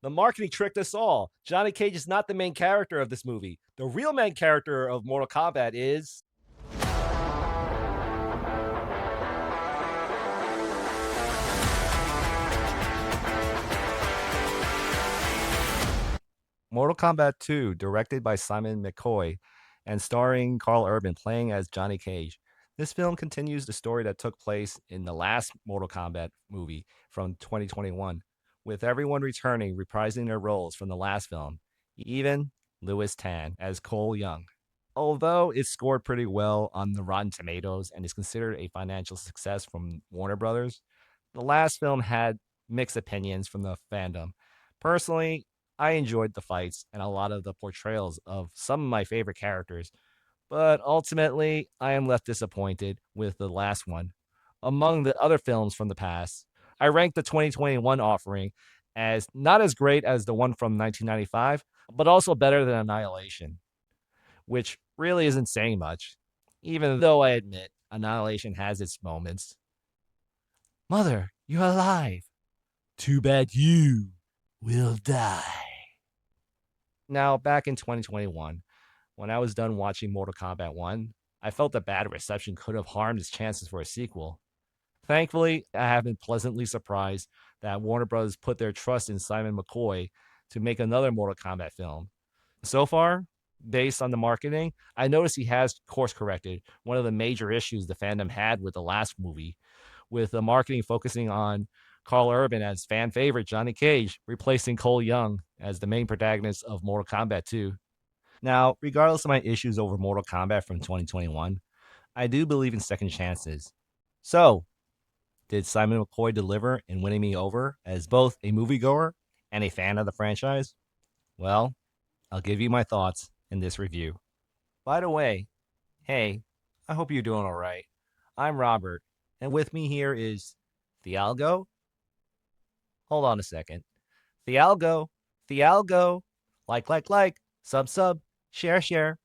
The marketing tricked us all. Johnny Cage is not the main character of this movie. The real main character of Mortal Kombat is Mortal Kombat 2, directed by Simon McCoy and starring Carl Urban playing as Johnny Cage. This film continues the story that took place in the last Mortal Kombat movie from 2021, with everyone returning, reprising their roles from the last film, even Louis Tan as Cole Young. Although it scored pretty well on the Rotten Tomatoes and is considered a financial success from Warner Brothers, the last film had mixed opinions from the fandom. Personally, I enjoyed the fights and a lot of the portrayals of some of my favorite characters, but ultimately, I am left disappointed with the last one. Among the other films from the past, I rank the 2021 offering as not as great as the one from 1995, but also better than Annihilation, which really isn't saying much, even though I admit Annihilation has its moments. Mother, you're alive. Too bad you will die. Now, back in 2021, when I was done watching Mortal Kombat 1, I felt the bad reception could have harmed its chances for a sequel. Thankfully, I have been pleasantly surprised that Warner Bros. Put their trust in Simon McCoy to make another Mortal Kombat film. So far, based on the marketing, I noticed he has course corrected one of the major issues the fandom had with the last movie, with the marketing focusing on Carl Urban as fan favorite Johnny Cage, replacing Cole Young as the main protagonist of Mortal Kombat 2. Now, regardless of my issues over Mortal Kombat from 2021, I do believe in second chances. So, did Simon McCoy deliver in winning me over as both a moviegoer and a fan of the franchise? Well, I'll give you my thoughts in this review. By the way, hey, I hope you're doing all right. I'm Robert, and with me here is Thialgo. Hold on a second. Thialgo, Thialgo, like, sub, share.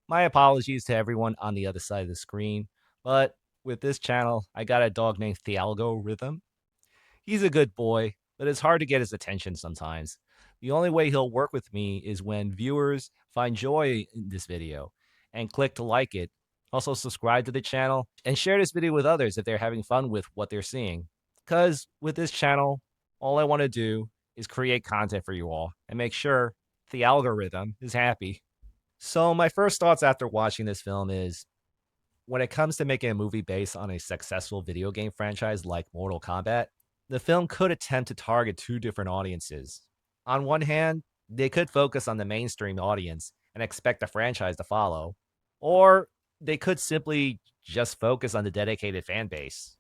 My apologies to everyone on the other side of the screen, but with this channel, I got a dog named Thialgo Rhythm. He's a good boy, but it's hard to get his attention sometimes. The only way he'll work with me is when viewers find joy in this video and click to like it. Also, subscribe to the channel and share this video with others if they're having fun with what they're seeing. Because with this channel, all I want to do is create content for you all and make sure the algorithm is happy. So, my first thoughts after watching this film is when it comes to making a movie based on a successful video game franchise like Mortal Kombat, the film could attempt to target two different audiences. On one hand, they could focus on the mainstream audience and expect the franchise to follow, or they could simply just focus on the dedicated fan base.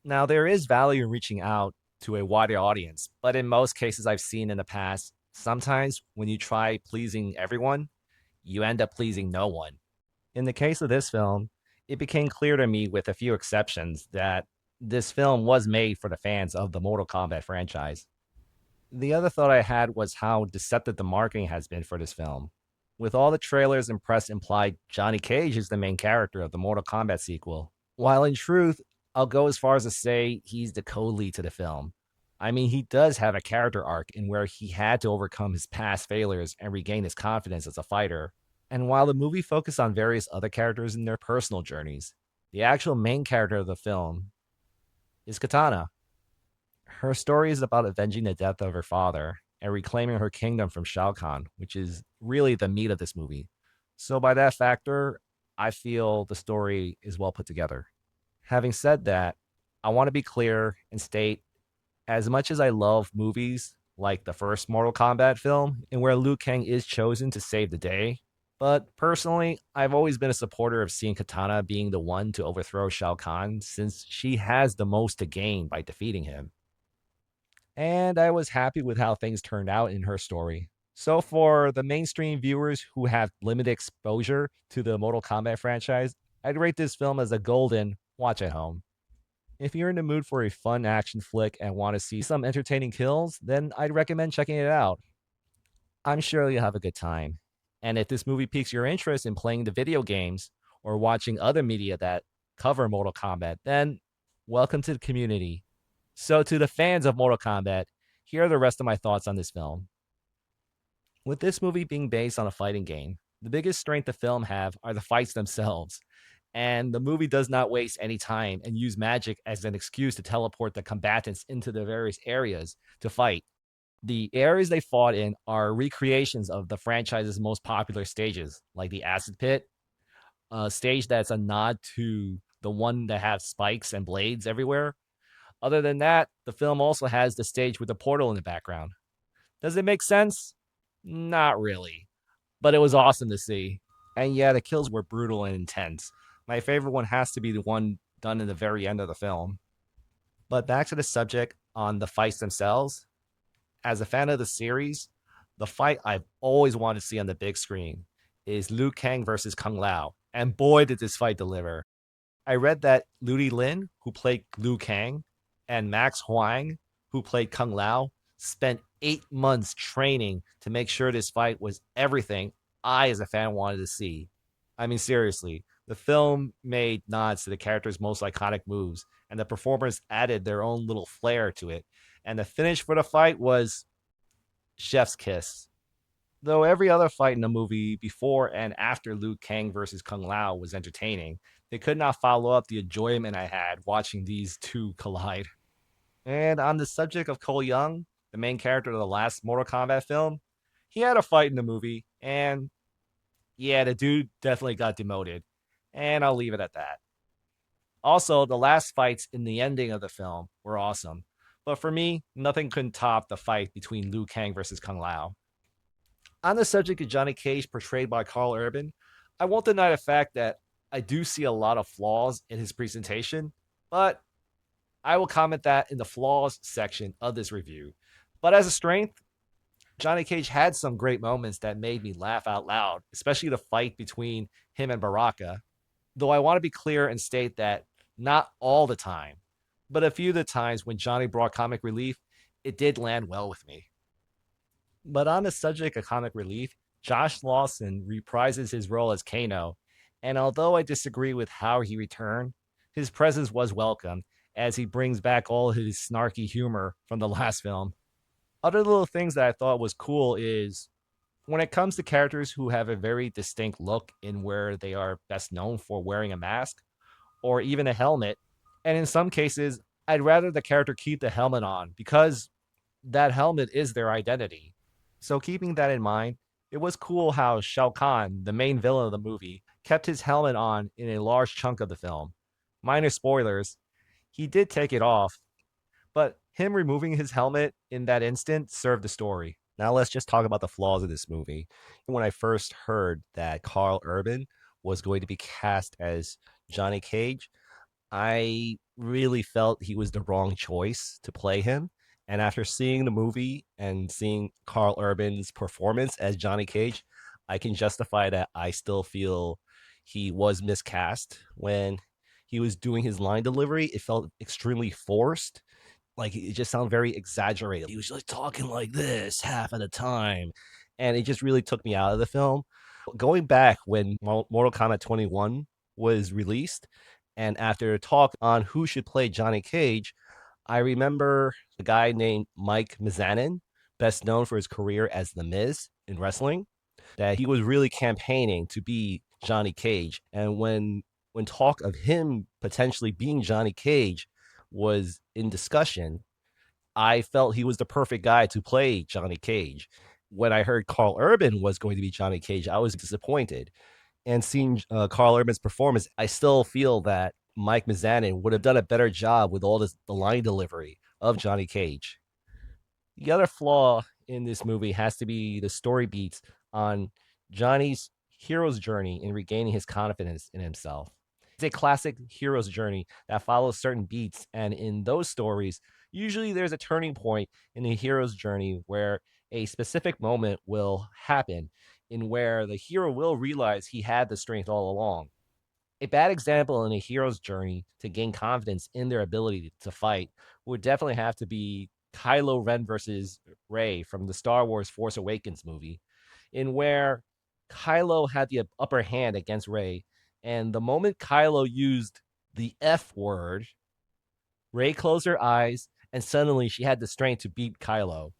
Now, there is value in reaching out to a wider audience, but in most cases I've seen in the past, sometimes when you try pleasing everyone, you end up pleasing no one. In the case of this film, it became clear to me, with a few exceptions, that this film was made for the fans of the Mortal Kombat franchise. The other thought I had was how deceptive the marketing has been for this film. With all the trailers and press implied Johnny Cage is the main character of the Mortal Kombat sequel, while in truth, I'll go as far as to say he's the co-lead to the film. I mean, he does have a character arc in where he had to overcome his past failures and regain his confidence as a fighter. And while the movie focused on various other characters and their personal journeys, the actual main character of the film is Katana. Her story is about avenging the death of her father and reclaiming her kingdom from Shao Kahn, which is really the meat of this movie. So, by that factor, I feel the story is well put together. Having said that, I want to be clear and state, as much as I love movies like the first Mortal Kombat film, and where Liu Kang is chosen to save the day, but personally, I've always been a supporter of seeing Katana being the one to overthrow Shao Kahn, since she has the most to gain by defeating him. And I was happy with how things turned out in her story. So, for the mainstream viewers who have limited exposure to the Mortal Kombat franchise, I'd rate this film as a golden watch at home. If you're in the mood for a fun action flick and want to see some entertaining kills, then I'd recommend checking it out. I'm sure you'll have a good time. And if this movie piques your interest in playing the video games or watching other media that cover Mortal Kombat, then welcome to the community. So, to the fans of Mortal Kombat, Here are the rest of my thoughts on this film. With this movie being based on a fighting game, the biggest strength the film have are the fights themselves. And the movie does not waste any time and use magic as an excuse to teleport the combatants into the various areas to fight. The areas they fought in are recreations of the franchise's most popular stages, like the Acid Pit, a stage that's a nod to the one that has spikes and blades everywhere. Other than that, the film also has the stage with the portal in the background. Does it make sense? Not really, but it was awesome to see. And yeah, the kills were brutal and intense. My favorite one has to be the one done in the very end of the film. But back to the subject on the fights themselves. As a fan of the series, the fight I've always wanted to see on the big screen is Liu Kang versus Kung Lao. And boy, did this fight deliver. I read that Ludi Lin, who played Liu Kang, and Max Huang, who played Kung Lao, spent 8 months training to make sure this fight was everything I, as a fan, wanted to see. I mean, seriously, the film made nods to the character's most iconic moves, and the performers added their own little flair to it. And the finish for the fight was chef's kiss. Though every other fight in the movie before and after Liu Kang versus Kung Lao was entertaining, they could not follow up the enjoyment I had watching these two collide. And on the subject of Cole Young, the main character of the last Mortal Kombat film, he had a fight in the movie, and yeah, the dude definitely got demoted. And I'll leave it at that. Also, the last fights in the ending of the film were awesome. But for me, nothing could top the fight between Liu Kang versus Kung Lao. On the subject of Johnny Cage portrayed by Carl Urban, I won't deny the fact that I do see a lot of flaws in his presentation, but I will comment that in the flaws section of this review. But as a strength, Johnny Cage had some great moments that made me laugh out loud, especially the fight between him and Baraka. Though I want to be clear and state that not all the time, but a few of the times when Johnny brought comic relief, it did land well with me. But on the subject of comic relief, Josh Lawson reprises his role as Kano, and although I disagree with how he returned, his presence was welcome as he brings back all his snarky humor from the last film. Other little things that I thought was cool is when it comes to characters who have a very distinct look in where they are best known for wearing a mask or even a helmet, and in some cases, I'd rather the character keep the helmet on because that helmet is their identity. So, keeping that in mind, it was cool how Shao Kahn, the main villain of the movie, kept his helmet on in a large chunk of the film. Minor spoilers, he did take it off, but him removing his helmet in that instant served the story. Now, let's just talk about the flaws of this movie. When I first heard that Carl Urban was going to be cast as Johnny Cage, I really felt he was the wrong choice to play him. And after seeing the movie and seeing Carl Urban's performance as Johnny Cage, I can justify that I still feel he was miscast. When he was doing his line delivery, it felt extremely forced. Like it just sounded very exaggerated. He was like talking like this half of the time. And it just really took me out of the film. Going back when Mortal Kombat 21 was released, and after talk on who should play Johnny Cage, I remember a guy named Mike Mizanin, best known for his career as The Miz in wrestling, that he was really campaigning to be Johnny Cage. And when talk of him potentially being Johnny Cage was in discussion, I felt he was the perfect guy to play Johnny Cage. When I heard Carl Urban was going to be Johnny Cage, I was disappointed. And seeing Carl Urban's performance, I still feel that Mike Mizanin would have done a better job with all the line delivery of Johnny Cage. The other flaw in this movie has to be the story beats on Johnny's hero's journey in regaining his confidence in himself. It's a classic hero's journey that follows certain beats, and in those stories, usually there's a turning point in the hero's journey where a specific moment will happen in where the hero will realize he had the strength all along. A bad example in a hero's journey to gain confidence in their ability to fight would definitely have to be Kylo Ren versus Rey from the Star Wars Force Awakens movie, in where Kylo had the upper hand against Rey, and the moment Kylo used the F word, Rey closed her eyes and suddenly she had the strength to beat Kylo.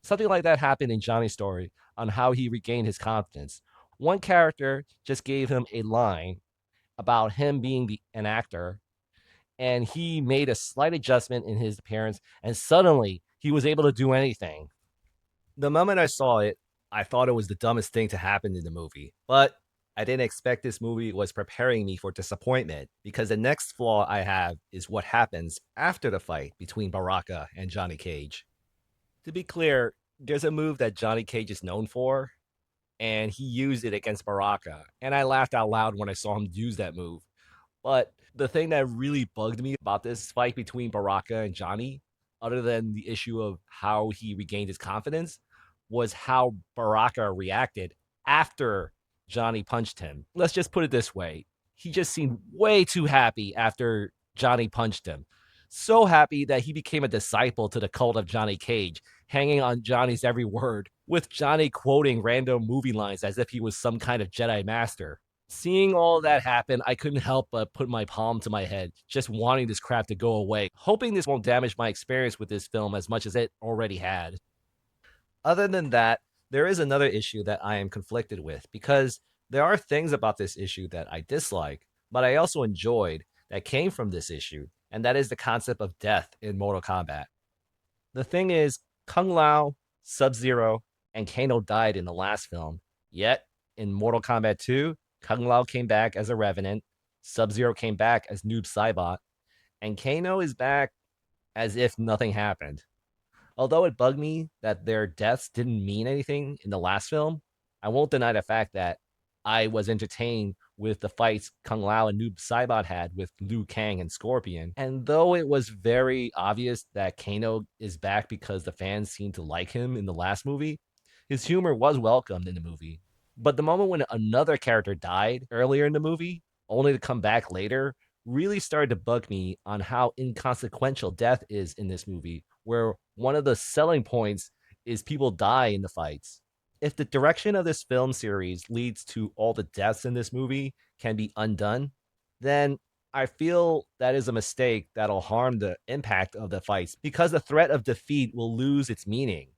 Something like that happened in Johnny's story on how he regained his confidence. One character just gave him a line about him being an actor, and he made a slight adjustment in his appearance, and suddenly he was able to do anything. The moment I saw it, I thought it was the dumbest thing to happen in the movie, but I didn't expect this movie was preparing me for disappointment because the next flaw I have is what happens after the fight between Baraka and Johnny Cage. To be clear, there's a move that Johnny Cage is known for, and he used it against Baraka, and I laughed out loud when I saw him use that move. But the thing that really bugged me about this fight between Baraka and Johnny, other than the issue of how he regained his confidence, was how Baraka reacted after Johnny punched him. Let's just put it this way. He just seemed way too happy after Johnny punched him. So happy that he became a disciple to the cult of Johnny Cage, hanging on Johnny's every word, with Johnny quoting random movie lines as if he was some kind of Jedi master. Seeing all that happen, I couldn't help but put my palm to my head, just wanting this crap to go away, hoping this won't damage my experience with this film as much as it already had. Other than that, there is another issue that I am conflicted with because there are things about this issue that I dislike, but I also enjoyed that came from this issue, and that is the concept of death in Mortal Kombat. The thing is, Kung Lao, Sub Zero, and Kano died in the last film, yet in Mortal Kombat 2, Kung Lao came back as a Revenant, Sub Zero came back as Noob Saibot, and Kano is back as if nothing happened. Although it bugged me that their deaths didn't mean anything in the last film, I won't deny the fact that I was entertained with the fights Kung Lao and Noob Saibot had with Liu Kang and Scorpion. And though it was very obvious that Kano is back because the fans seemed to like him in the last movie, his humor was welcomed in the movie. But the moment when another character died earlier in the movie, only to come back later, really started to bug me on how inconsequential death is in this movie, where one of the selling points is people die in the fights. If the direction of this film series leads to all the deaths in this movie can be undone, then I feel that is a mistake that'll harm the impact of the fights because the threat of defeat will lose its meaning.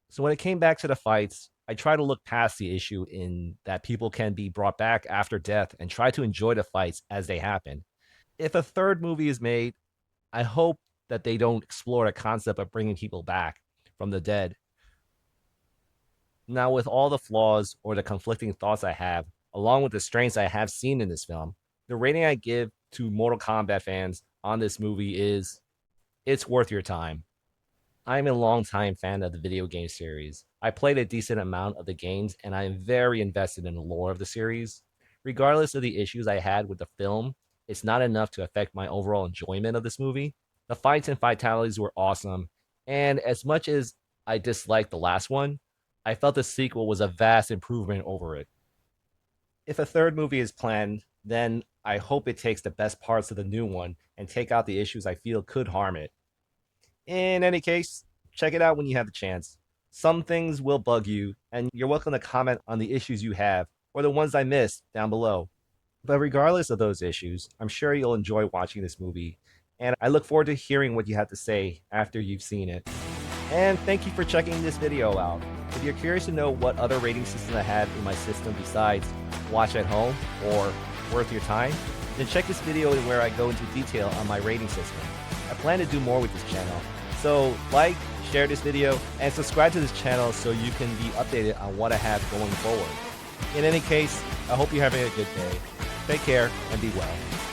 So when it came back to the fights, I try to look past the issue in that people can be brought back after death and try to enjoy the fights as they happen. If a third movie is made, I hope that they don't explore the concept of bringing people back from the dead. Now, with all the flaws or the conflicting thoughts I have, along with the strengths I have seen in this film, the rating I give to Mortal Kombat fans on this movie is it's worth your time. I'm a longtime fan of the video game series. I played a decent amount of the games, and I am very invested in the lore of the series. Regardless of the issues I had with the film, it's not enough to affect my overall enjoyment of this movie. The fights and fatalities were awesome, and as much as I disliked the last one, I felt the sequel was a vast improvement over it. If a third movie is planned, then I hope it takes the best parts of the new one and take out the issues I feel could harm it. In any case, check it out when you have the chance. Some things will bug you, and you're welcome to comment on the issues you have or the ones I missed down below. But regardless of those issues, I'm sure you'll enjoy watching this movie, and I look forward to hearing what you have to say after you've seen it. And thank you for checking this video out. If you're curious to know what other rating systems I have in my system besides Watch at Home or Worth Your Time, then check this video where I go into detail on my rating system. I plan to do more with this channel, so like, share this video, and subscribe to this channel so you can be updated on what I have going forward. In any case, I hope you're having a good day. Take care and be well.